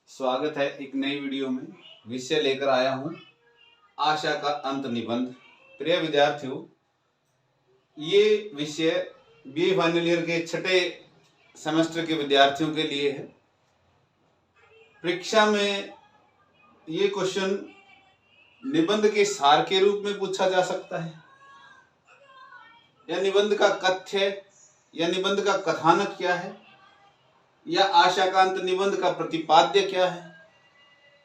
स्वागत है एक नई वीडियो में। विषय लेकर आया हूं आशा का अंत निबंध। प्रिय विद्यार्थियों, ये विषय बीए फाइनल ईयर के छठे सेमेस्टर के विद्यार्थियों के लिए है। परीक्षा में ये क्वेश्चन निबंध के सार के रूप में पूछा जा सकता है, या निबंध का कथ्य या निबंध का कथानक क्या है, या आशाकांत निबंध का प्रतिपाद्य क्या है,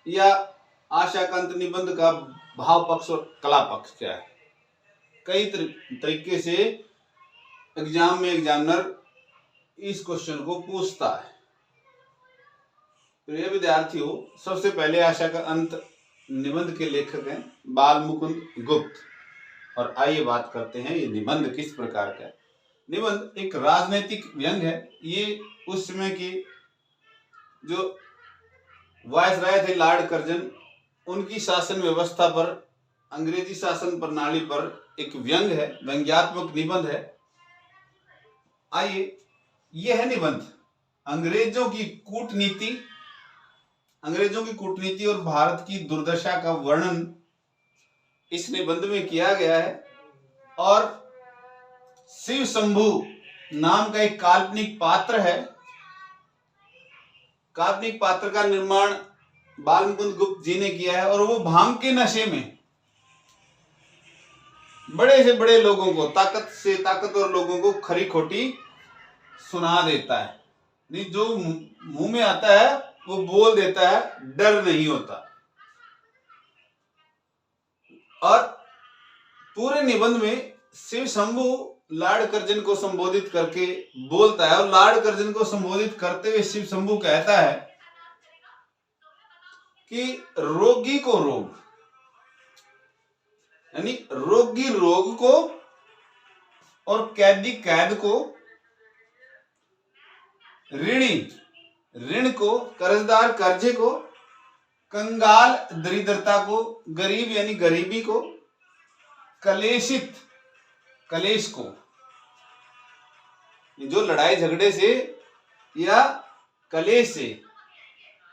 या आशाकांत निबंध का भाव पक्ष और कला पक्ष क्या है। कई तरीके से एग्जाम में एग्जामिनर इस क्वेश्चन को पूछता है। प्रिय विद्यार्थियों, सबसे पहले आशा का अंत निबंध के लेखक हैं बाल मुकुंद गुप्त, और आइए बात करते हैं ये निबंध किस प्रकार का है। निबंध एक राजनीतिक व्यंग है। ये उस समय के जो वायसराय थे लॉर्ड कर्जन, उनकी शासन व्यवस्था पर, अंग्रेजी शासन प्रणाली पर एक व्यंग है, व्यंग्यात्मक निबंध है। आइए, यह है निबंध। अंग्रेजों की कूटनीति और भारत की दुर्दशा का वर्णन इस निबंध में किया गया है, और शिव शंभू नाम का एक काल्पनिक पात्र है। काल्पनिक पात्र का निर्माण बाल मुकुंद गुप्त जी ने किया है, और वो भांग के नशे में बड़े से बड़े लोगों को, ताकत से ताकतवर लोगों को खरी खोटी सुना देता है। नहीं, जो मुंह में आता है वो बोल देता है, डर नहीं होता। और पूरे निबंध में शिव शंभू लॉर्ड कर्जन को संबोधित करके बोलता है, और लॉर्ड कर्जन को संबोधित करते हुए शिव शंभू कहता है कि रोगी को रोग, यानी रोगी रोग को, और कैदी कैद को, ऋणी ऋण को, कर्जदार कर्जे को, कंगाल दरिद्रता को, गरीब यानी गरीबी को, कलेशित कलेश को, जो लड़ाई झगड़े से या कलेश से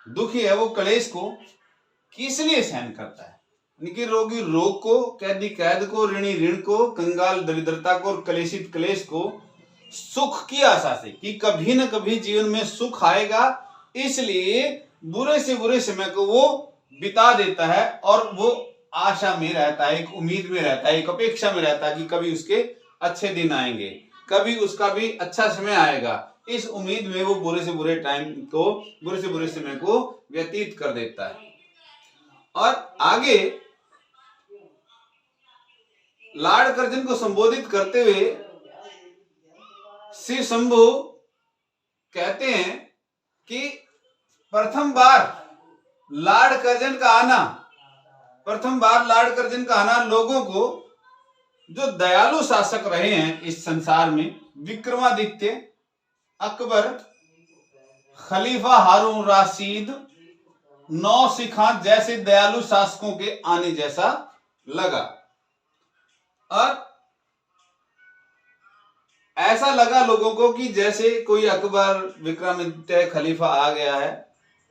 दुखी है, वो कलेश को किस लिए सहन करता है। यानी कि रोगी रोग को, कैदी कैद को, ऋणी ऋण को, कंगाल दरिद्रता को, और कलेशित कलेश को सुख की आशा से कि कभी न कभी जीवन में सुख आएगा, इसलिए बुरे से बुरे समय को वो बिता देता है, और वो आशा में रहता है, एक उम्मीद में रहता है, एक अपेक्षा में रहता है कि कभी उसके अच्छे दिन आएंगे, कभी उसका भी अच्छा समय आएगा। इस उम्मीद में वो बुरे से बुरे समय को व्यतीत कर देता है। और आगे लॉर्ड कर्जन को संबोधित करते हुए शिव शंभू कहते हैं कि प्रथम बार लॉर्ड कर्जन का आना लोगों को, जो दयालु शासक रहे हैं इस संसार में, विक्रमादित्य, अकबर, खलीफा हारून राशिद, नौसिखा जैसे दयालु शासकों के आने जैसा लगा। और ऐसा लगा लोगों को कि जैसे कोई अकबर, विक्रमादित्य, खलीफा आ गया है,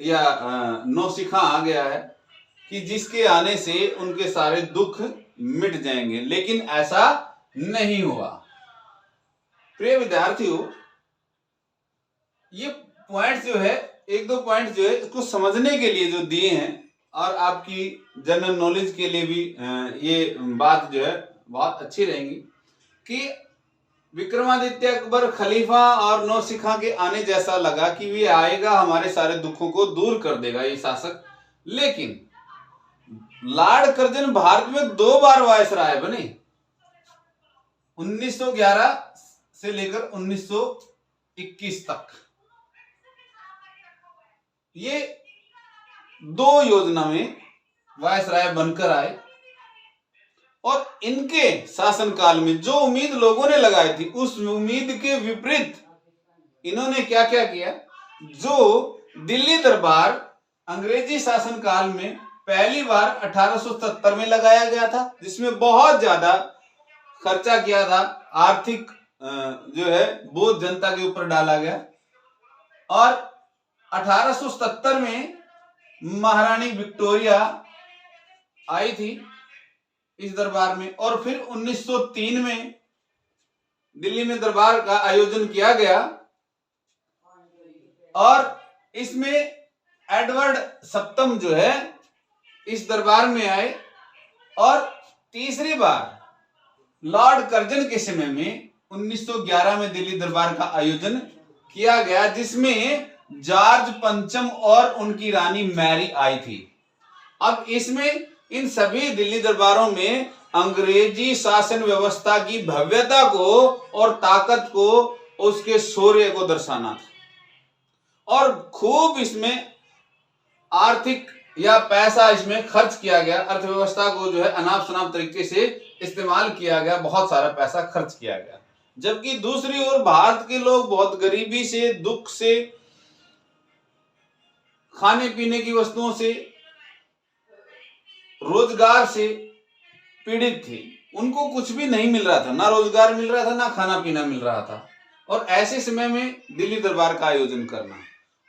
या नौसिखा आ गया है, कि जिसके आने से उनके सारे दुख मिट जाएंगे। लेकिन ऐसा नहीं हुआ। प्रिय विद्यार्थियों, ये पॉइंट्स जो है, एक दो पॉइंट्स जो है, इसको समझने के लिए जो दिए हैं, और आपकी जनरल नॉलेज के लिए भी ये बात जो है बहुत अच्छी रहेंगी कि विक्रमादित्य, अकबर, खलीफा और नौसिखा के आने जैसा लगा कि ये आएगा, हमारे सारे दुखों को दूर कर देगा ये शासक। लेकिन लॉर्ड कर्जन भारत में 2 बार वायसराय बने, 1911 से लेकर 1921 तक। ये 2 योजना में वायसराय बनकर आए, और इनके शासनकाल में जो उम्मीद लोगों ने लगाई थी, उस उम्मीद के विपरीत इन्होंने क्या क्या किया। जो दिल्ली दरबार अंग्रेजी शासनकाल में पहली बार 1870 में लगाया गया था, जिसमें बहुत ज्यादा खर्चा किया था, आर्थिक जो है बोझ जनता के ऊपर डाला गया। और 1870 में महारानी विक्टोरिया आई थी इस दरबार में। और फिर 1903 में दिल्ली में दरबार का आयोजन किया गया और इसमें एडवर्ड सप्तम जो है इस दरबार में आए। और तीसरी बार लॉर्ड कर्जन के समय में 1911 में दिल्ली दरबार का आयोजन किया गया, जिसमें जॉर्ज पंचम और उनकी रानी मैरी आई थी। अब इसमें इन सभी दिल्ली दरबारों में अंग्रेजी शासन व्यवस्था की भव्यता को और ताकत को, उसके शौर्य को दर्शाना था। और खूब इसमें आर्थिक या पैसा इसमें खर्च किया गया, अर्थव्यवस्था को जो है अनाप शनाप तरीके से इस्तेमाल किया गया, बहुत सारा पैसा खर्च किया गया। जबकि दूसरी ओर भारत के लोग बहुत गरीबी से, दुख से, खाने पीने की वस्तुओं से, रोजगार से पीड़ित थे। उनको कुछ भी नहीं मिल रहा था, ना रोजगार मिल रहा था, ना खाना पीना मिल रहा था। और ऐसे समय में दिल्ली दरबार का आयोजन करना,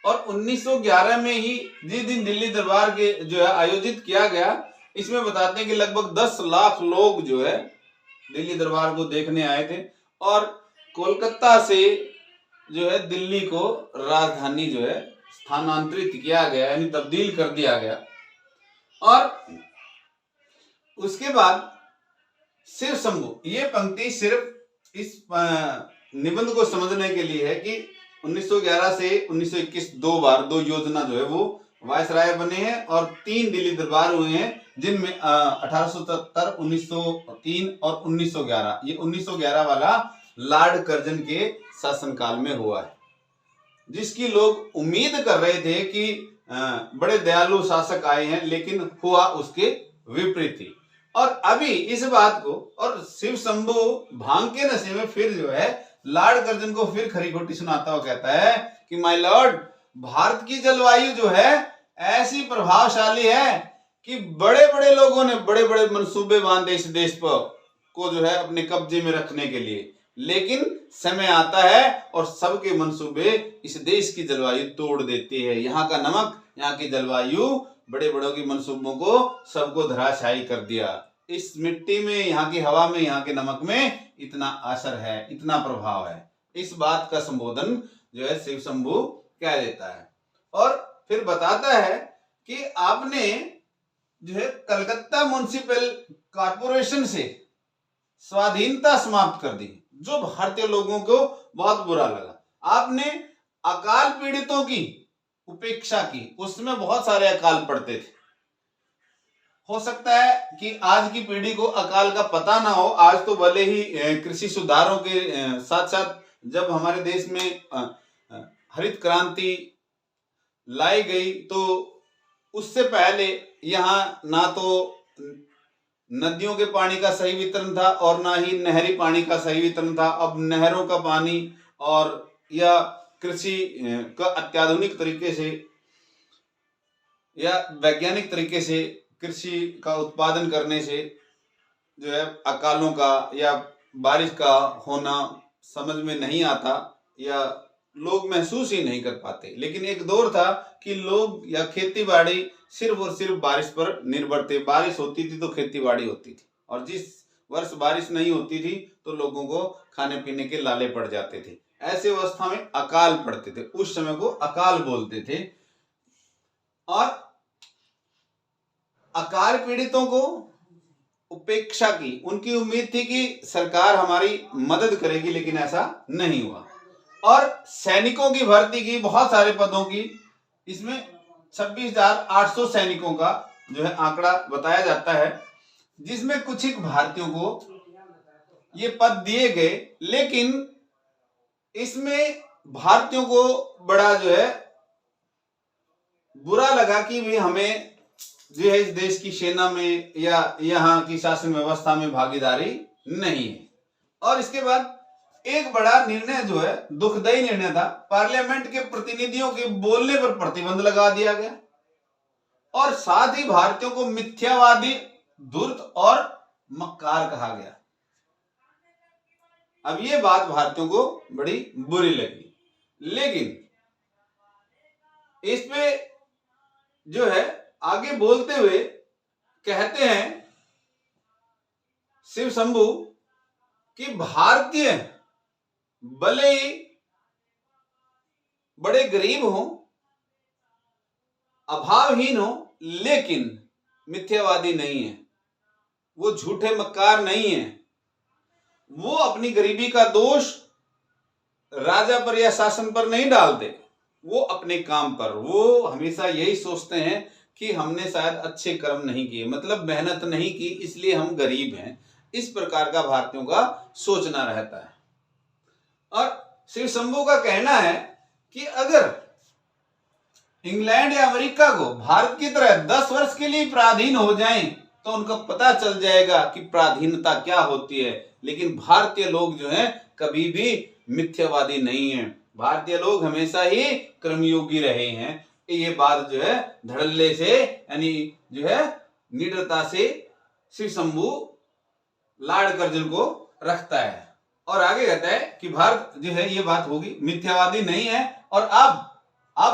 और 1911 में ही जिस दिन दिल्ली दरबार के जो है आयोजित किया गया, इसमें बताते हैं कि लगभग 10 लाख लोग जो है दिल्ली दरबार को देखने आए थे। और कोलकाता से जो है दिल्ली को राजधानी जो है स्थानांतरित किया गया, यानी तब्दील कर दिया गया। और उसके बाद शिव शंभू, ये पंक्ति सिर्फ इस निबंध को समझने के लिए है कि 1911 से 1921 दो योजना जो है वो वायसराय बने हैं और 3 दिल्ली दरबार हुए हैं, जिनमें 1877, 1903 और 1911, ये 1911 वाला लॉर्ड कर्जन के शासनकाल में हुआ है, जिसकी लोग उम्मीद कर रहे थे कि बड़े दयालु शासक आए हैं, लेकिन हुआ उसके विपरीत ही। और अभी इस बात को, और शिव शंभू भांग के नशे में फिर जो है लॉर्ड कर्जन को फिर खरी खोटी सुनाता हुआ कहता है कि माय लॉर्ड, भारत की जलवायु जो है ऐसी प्रभावशाली है कि बड़े बड़े लोगों ने बड़े बड़े मंसूबे बांधे इस देश पर को जो है अपने कब्जे में रखने के लिए, लेकिन समय आता है और सबके मंसूबे इस देश की जलवायु तोड़ देती है। यहाँ का नमक, यहाँ की जलवायु बड़े बड़ों की मंसूबों को सबको धराशायी कर दिया। इस मिट्टी में, यहाँ की हवा में, यहाँ के नमक में इतना असर है, इतना प्रभाव है। इस बात का संबोधन जो है शिव शंभू कह देता है। और फिर बताता है कि आपने जो है कलकत्ता म्युनिसिपल कॉर्पोरेशन से स्वाधीनता समाप्त कर दी, जो भारतीय लोगों को बहुत बुरा लगा। आपने अकाल पीड़ितों की उपेक्षा की, उसमें बहुत सारे अकाल पड़ते थे। हो सकता है कि आज की पीढ़ी को अकाल का पता ना हो। आज तो भले ही कृषि सुधारों के साथ साथ जब हमारे देश में हरित क्रांति लाई गई, तो उससे पहले यहाँ ना तो नदियों के पानी का सही वितरण था और ना ही नहरी पानी का सही वितरण था। अब नहरों का पानी और या कृषि का अत्याधुनिक तरीके से या वैज्ञानिक तरीके से कृषि का उत्पादन करने से जो है अकालों का या बारिश का होना समझ में नहीं आता या लोग महसूस ही नहीं कर पाते। लेकिन एक दौर था कि लोग या खेती बाड़ी सिर्फ और सिर्फ बारिश पर निर्भर थे। बारिश होती थी तो खेती बाड़ी होती थी, और जिस वर्ष बारिश नहीं होती थी तो लोगों को खाने पीने के लाले पड़ जाते थे। ऐसे अवस्था में अकाल पड़ते थे, उस समय को अकाल बोलते थे। और अकाल पीड़ितों को उपेक्षा की, उनकी उम्मीद थी कि सरकार हमारी मदद करेगी, लेकिन ऐसा नहीं हुआ। और सैनिकों की भर्ती की, बहुत सारे पदों की, इसमें 26,800 सैनिकों का जो है आंकड़ा बताया जाता है, जिसमें कुछ ही भारतीयों को ये पद दिए गए। लेकिन इसमें भारतीयों को बड़ा जो है बुरा लगा कि भी हमें जो है इस देश की सेना में या यहाँ की शासन व्यवस्था में भागीदारी नहीं है। और इसके बाद एक बड़ा निर्णय जो है दुखदायी निर्णय था, पार्लियामेंट के प्रतिनिधियों के बोलने पर प्रतिबंध लगा दिया गया और साथ ही भारतीयों को मिथ्यावादी, धूर्त और मक्कार कहा गया। अब ये बात भारतीयों को बड़ी बुरी लगी, लेकिन इस पे जो है आगे बोलते हुए कहते हैं शिव शंभु कि भारतीय भले ही बड़े गरीब हो, अभावहीन हो, लेकिन मिथ्यावादी नहीं है, वो झूठे मक्कार नहीं है। वो अपनी गरीबी का दोष राजा पर या शासन पर नहीं डालते, वो अपने काम पर, वो हमेशा यही सोचते हैं कि हमने शायद अच्छे कर्म नहीं किए, मतलब मेहनत नहीं की, इसलिए हम गरीब हैं। इस प्रकार का भारतीयों का सोचना रहता है। और शिव शंभु का कहना है कि अगर इंग्लैंड या अमेरिका को भारत की तरह 10 वर्ष के लिए पराधीन हो जाएं, तो उनको पता चल जाएगा कि पराधीनता क्या होती है। लेकिन भारतीय लोग जो हैं कभी भी मिथ्यावादी नहीं हैं, भारतीय लोग हमेशा ही कर्मयोगी रहे हैं। ये बात जो है धड़ल्ले से यानी जो है निडरता से शिव शंभु लॉर्ड कर्जन को रखता है। और आगे कहता है कि भारत जो है ये बात होगी मिथ्यावादी नहीं है, और आप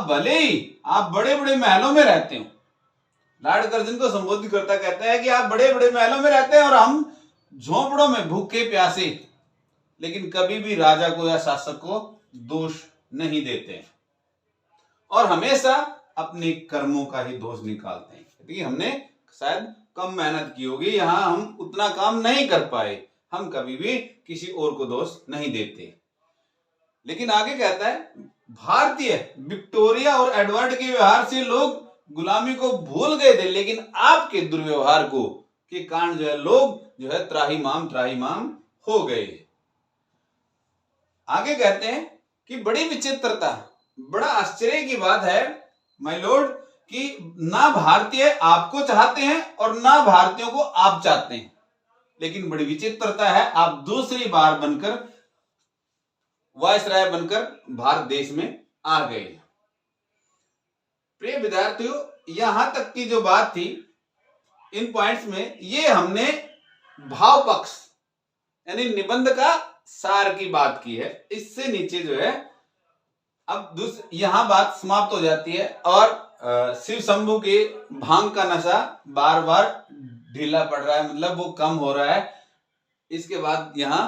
भले ही आप बड़े बड़े महलों में रहते हो, लॉर्ड कर्जन को संबोधित करता कहता है कि आप बड़े बड़े महलों में रहते हैं और हम झोंपड़ों में भूखे प्यासे, लेकिन कभी भी राजा को या शासक को दोष नहीं देते और हमेशा अपने कर्मों का ही दोष निकालते हैं कि हमने शायद कम मेहनत की होगी, यहां हम उतना काम नहीं कर पाए। हम कभी भी किसी और को दोष नहीं देते। लेकिन आगे कहता है भारतीय विक्टोरिया और एडवर्ड के व्यवहार से लोग गुलामी को भूल गए थे, लेकिन आपके दुर्व्यवहार को के कारण जो है लोग जो है त्राहिमाम हो गए। आगे कहते हैं कि बड़ी विचित्रता, बड़ा आश्चर्य की बात है माय लॉर्ड कि ना भारतीय आपको चाहते हैं और ना भारतीयों को आप चाहते हैं, लेकिन बड़ी विचित्रता है आप दूसरी बार बनकर वायसराय बनकर भारत देश में आ गए। प्रिय विद्यार्थियों, यहां तक की जो बात थी इन पॉइंट्स में, ये हमने भाव पक्ष यानी निबंध का सार की बात की है। इससे नीचे जो है अब यहां बात समाप्त हो जाती है और शिव शंभु के भांग का नशा बार बार ढीला पड़ रहा है, मतलब वो कम हो रहा है। इसके बाद यहां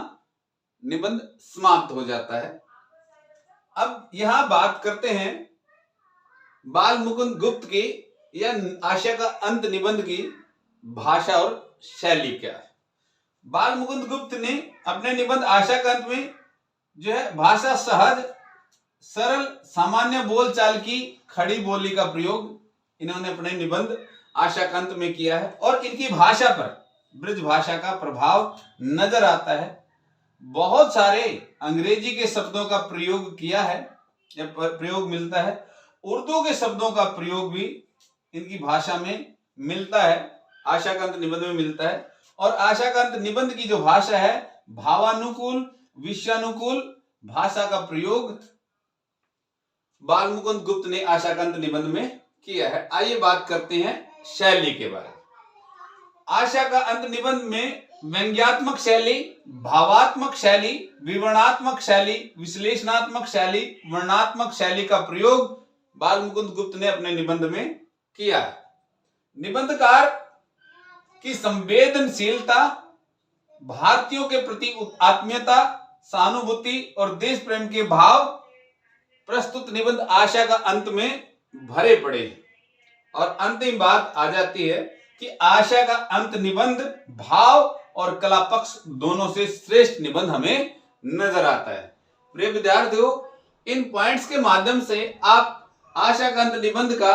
निबंध समाप्त हो जाता है। अब यहां बात करते हैं बाल मुकुंद गुप्त की या आशा का अंत निबंध की भाषा और शैली क्या है। बाल मुकुंद गुप्त ने अपने निबंध आशा का अंत में जो है भाषा सहज सरल सामान्य बोलचाल की खड़ी बोली का प्रयोग इन्होंने अपने निबंध आशा का अंत में किया है और इनकी भाषा पर ब्रज भाषा का प्रभाव नजर आता है। बहुत सारे अंग्रेजी के शब्दों का प्रयोग किया है या प्रयोग मिलता है, उर्दू के शब्दों का प्रयोग भी इनकी भाषा में मिलता है, आशा का अंत निबंध में मिलता है। और आशा का अंत निबंध की जो भाषा है भावानुकूल विषयानुकूल भाषा का प्रयोग बाल मुकुंद गुप्त ने आशा का अंत निबंध में किया है। आइए बात करते हैं शैली के बारे में। आशा का अंत निबंध में व्यंग्यात्मक शैली, भावात्मक शैली, विवरणात्मक शैली, विश्लेषणात्मक शैली, वर्णनात्मक शैली का प्रयोग बाल मुकुंद गुप्त ने अपने निबंध में किया है। निबंधकार की संवेदनशीलता, भारतीयों के प्रति आत्मीयता, सहानुभूति और देश प्रेम के भाव प्रस्तुत निबंध आशा का अंत में भरे पड़े हैं। और अंतिम बात आ जाती है कि आशा का अंत निबंध भाव और कला पक्ष दोनों से श्रेष्ठ निबंध हमें नजर आता है। प्रिय विद्यार्थियों, इन पॉइंट्स के माध्यम से आप आशा का अंत निबंध का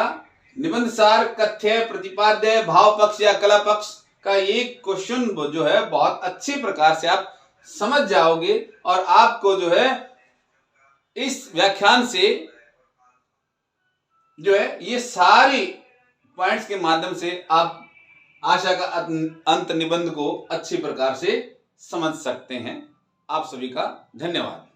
निबंध सार, कथ्य, प्रतिपाद्य, भाव पक्ष या कला पक्ष का एक क्वेश्चन जो है बहुत अच्छे प्रकार से आप समझ जाओगे और आपको जो है इस व्याख्यान से जो है ये सारी पॉइंट्स के माध्यम से आप आशा का अंत निबंध को अच्छी प्रकार से समझ सकते हैं। आप सभी का धन्यवाद।